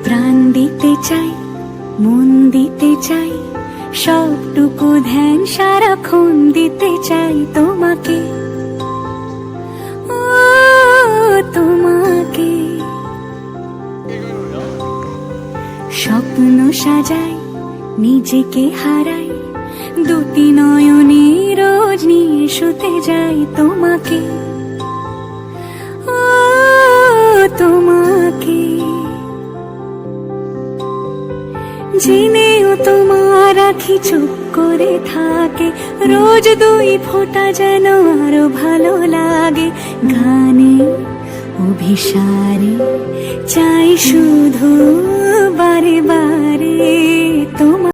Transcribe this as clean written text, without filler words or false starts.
প্রাণ দিতে চাই, মন দিতে চাই, সবটুকু ধ্যান সারাক্ষণ দিতে চাই তোমাকে, ও তোমাকে। স্বপ্ন সাজাই, নিজেকে হারাই, দুটি নয়নে রোজ নিয়ে শুতে যাই তোমাকে, ও তোমাকে। জেনেও তোমার আখি চুপ করে থাকে, রোজ দুই ফোঁটা যেন আরো ভালো লাগে। গানে অভিসারে চাই শুধু